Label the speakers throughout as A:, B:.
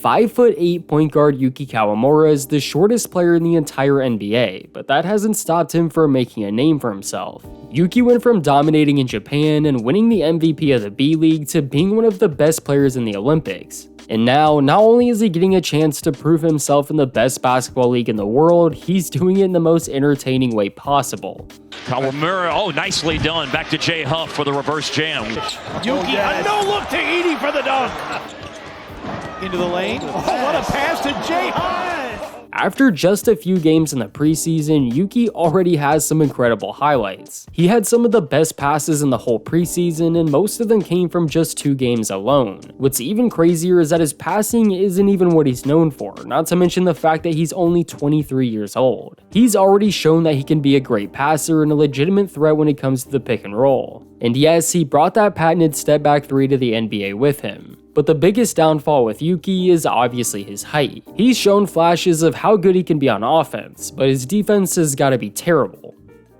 A: 5'8" point guard Yuki Kawamura is the shortest player in the entire NBA, but that hasn't stopped him from making a name for himself. Yuki went from dominating in Japan and winning the MVP of the B-League to being one of the best players in the Olympics. And now, not only is he getting a chance to prove himself in the best basketball league in the world, he's doing it in the most entertaining way possible.
B: Kawamura, nicely done. Back to Jay Huff for the reverse jam.
C: Yuki, a no-look to Edie for the dunk. Into the lane. Oh, what a pass to Jay Huff!
A: After just a few games in the preseason, Yuki already has some incredible highlights. He had some of the best passes in the whole preseason, and most of them came from just 2 games alone. What's even crazier is that his passing isn't even what he's known for, not to mention the fact that he's only 23 years old. He's already shown that he can be a great passer and a legitimate threat when it comes to the pick and roll. And yes, he brought that patented step back 3 to the NBA with him. But the biggest downfall with Yuki is obviously his height. He's shown flashes of how good he can be on offense, but his defense has gotta be terrible,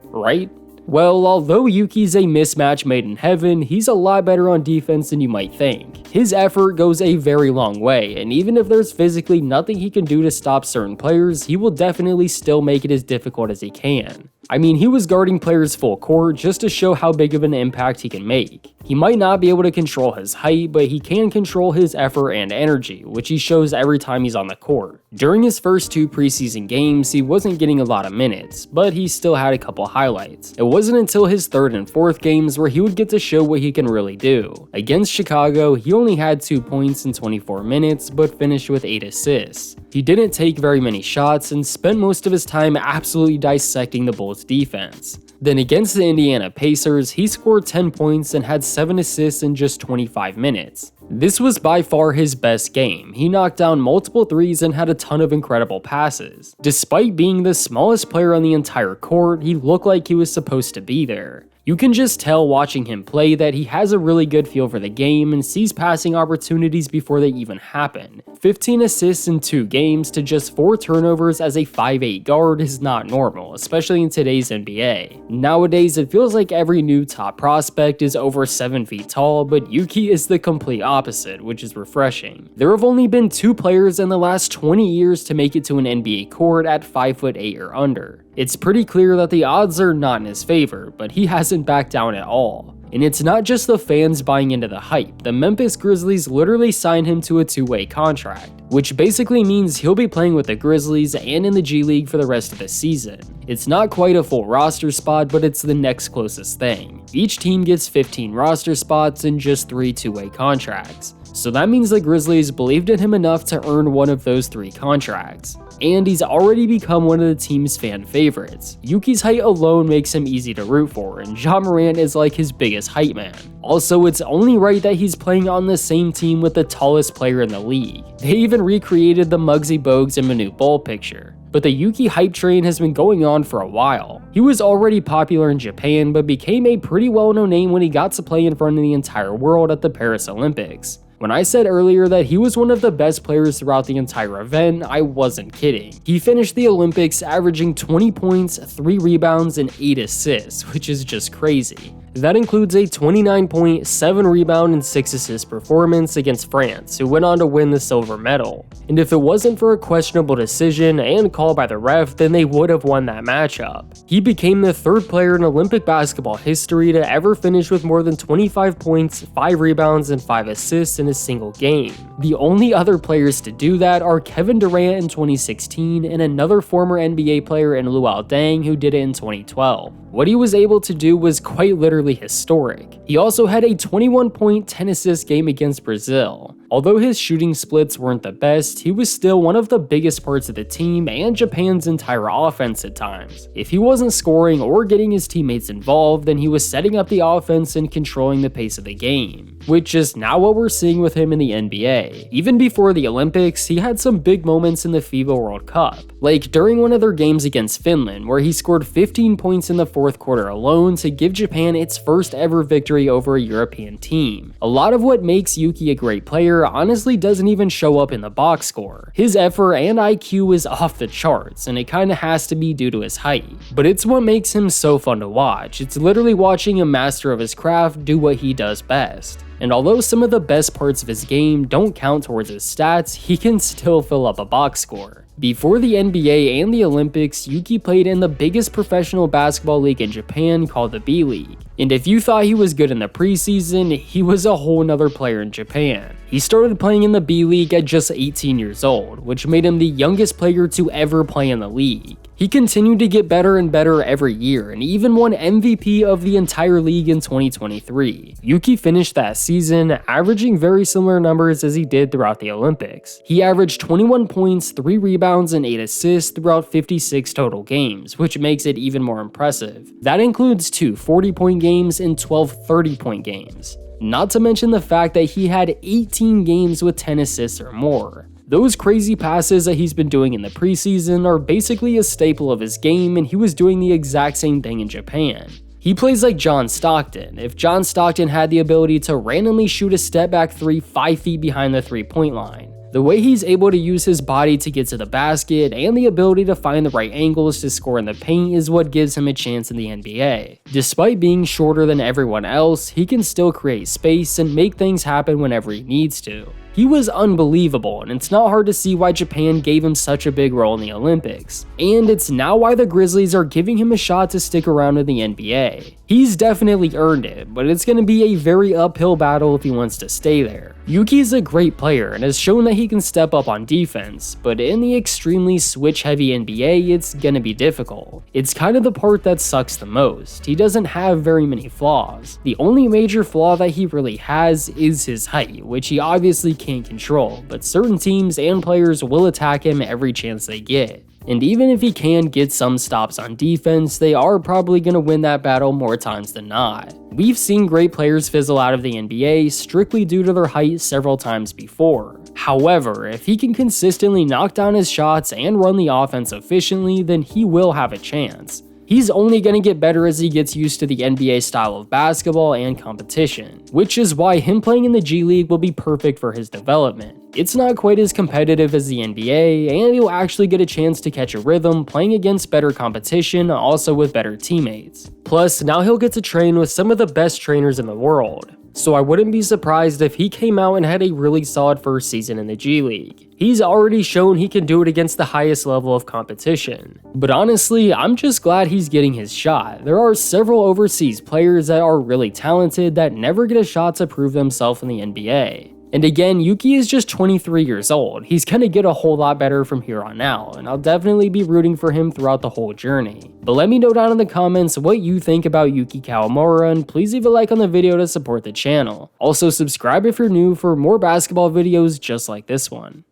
A: right? Well, although Yuki's a mismatch made in heaven, he's a lot better on defense than you might think. His effort goes a very long way, and even if there's physically nothing he can do to stop certain players, he will definitely still make it as difficult as he can. I mean, he was guarding players full court just to show how big of an impact he can make. He might not be able to control his height, but he can control his effort and energy, which he shows every time he's on the court. During his first 2 preseason games, he wasn't getting a lot of minutes, but he still had a couple highlights. It wasn't until his 3rd and 4th games where he would get to show what he can really do. Against Chicago, he only had 2 points in 24 minutes, but finished with 8 assists. He didn't take very many shots and spent most of his time absolutely dissecting the Bulls' defense. Then against the Indiana Pacers, he scored 10 points and had 7 assists in just 25 minutes. This was by far his best game. He knocked down multiple threes and had a ton of incredible passes. Despite being the smallest player on the entire court, he looked like he was supposed to be there. You can just tell watching him play that he has a really good feel for the game and sees passing opportunities before they even happen. 15 assists in 2 games to just 4 turnovers as a 5'8" guard is not normal, especially in today's NBA. Nowadays, it feels like every new top prospect is over 7 feet tall, but Yuki is the complete opposite, which is refreshing. There have only been 2 players in the last 20 years to make it to an NBA court at 5'8" or under. It's pretty clear that the odds are not in his favor, but he hasn't backed down at all. And it's not just the fans buying into the hype. The Memphis Grizzlies literally signed him to a 2-way contract, which basically means he'll be playing with the Grizzlies and in the G League for the rest of the season. It's not quite a full roster spot, but it's the next closest thing. Each team gets 15 roster spots and just 3 2-way contracts. So that means the Grizzlies believed in him enough to earn one of those 3 contracts. And he's already become one of the team's fan favorites. Yuki's height alone makes him easy to root for, and Ja Morant is like his biggest hype man. Also, it's only right that he's playing on the same team with the tallest player in the league. They even recreated the Muggsy Bogues and Manute Bol picture. But the Yuki hype train has been going on for a while. He was already popular in Japan, but became a pretty well-known name when he got to play in front of the entire world at the Paris Olympics. When I said earlier that he was one of the best players throughout the entire event, I wasn't kidding. He finished the Olympics averaging 20 points, 3 rebounds, and 8 assists, which is just crazy. That includes a 29-point, 7 rebound, and 6 assist performance against France, who went on to win the silver medal. And if it wasn't for a questionable decision and call by the ref, then they would have won that matchup. He became the 3rd player in Olympic basketball history to ever finish with more than 25 points, 5 rebounds, and 5 assists in a single game. The only other players to do that are Kevin Durant in 2016 and another former NBA player in Luol Deng who did it in 2012. What he was able to do was quite literally historic. He also had a 21-point, 10-assist game against Brazil. Although his shooting splits weren't the best, he was still one of the biggest parts of the team and Japan's entire offense at times. If he wasn't scoring or getting his teammates involved, then he was setting up the offense and controlling the pace of the game, which is now what we're seeing with him in the NBA. Even before the Olympics, he had some big moments in the FIBA World Cup, like during one of their games against Finland, where he scored 15 points in the 4th quarter alone to give Japan its first ever victory over a European team. A lot of what makes Yuki a great player player honestly doesn't even show up in the box score. His effort and IQ is off the charts, and it kinda has to be due to his height. But it's what makes him so fun to watch. It's literally watching a master of his craft do what he does best. And although some of the best parts of his game don't count towards his stats, he can still fill up a box score. Before the NBA and the Olympics, Yuki played in the biggest professional basketball league in Japan called the B-League. And if you thought he was good in the preseason, he was a whole nother player in Japan. He started playing in the B-League at just 18 years old, which made him the youngest player to ever play in the league. He continued to get better and better every year, and even won MVP of the entire league in 2023. Yuki finished that season averaging very similar numbers as he did throughout the Olympics. He averaged 21 points, 3 rebounds, and 8 assists throughout 56 total games, which makes it even more impressive. That includes 2 40-point games and 12 30-point games. Not to mention the fact that he had 18 games with 10 assists or more. Those crazy passes that he's been doing in the preseason are basically a staple of his game, and he was doing the exact same thing in Japan. He plays like John Stockton. If John Stockton had the ability to randomly shoot a step back 3 5 feet behind the 3-point line. The way he's able to use his body to get to the basket and the ability to find the right angles to score in the paint is what gives him a chance in the NBA. Despite being shorter than everyone else, he can still create space and make things happen whenever he needs to. He was unbelievable, and it's not hard to see why Japan gave him such a big role in the Olympics. And it's now why the Grizzlies are giving him a shot to stick around in the NBA. He's definitely earned it, but it's going to be a very uphill battle if he wants to stay there. Yuki is a great player and has shown that he can step up on defense, but in the extremely switch-heavy NBA, it's going to be difficult. It's kind of the part that sucks the most. He doesn't have very many flaws. The only major flaw that he really has is his height, which he obviously can't control, but certain teams and players will attack him every chance they get. And even if he can get some stops on defense, they are probably going to win that battle more times than not. We've seen great players fizzle out of the NBA strictly due to their height several times before. However, if he can consistently knock down his shots and run the offense efficiently, then he will have a chance. He's only going to get better as he gets used to the NBA style of basketball and competition, which is why him playing in the G League will be perfect for his development. It's not quite as competitive as the NBA, and he'll actually get a chance to catch a rhythm playing against better competition, also with better teammates. Plus, now he'll get to train with some of the best trainers in the world. So I wouldn't be surprised if he came out and had a really solid first season in the G League. He's already shown he can do it against the highest level of competition. But honestly, I'm just glad he's getting his shot. There are several overseas players that are really talented that never get a shot to prove themselves in the NBA. And again, Yuki is just 23 years old. He's gonna get a whole lot better from here on out, and I'll definitely be rooting for him throughout the whole journey. But let me know down in the comments what you think about Yuki Kawamura, and please leave a like on the video to support the channel. Also, subscribe if you're new for more basketball videos just like this one.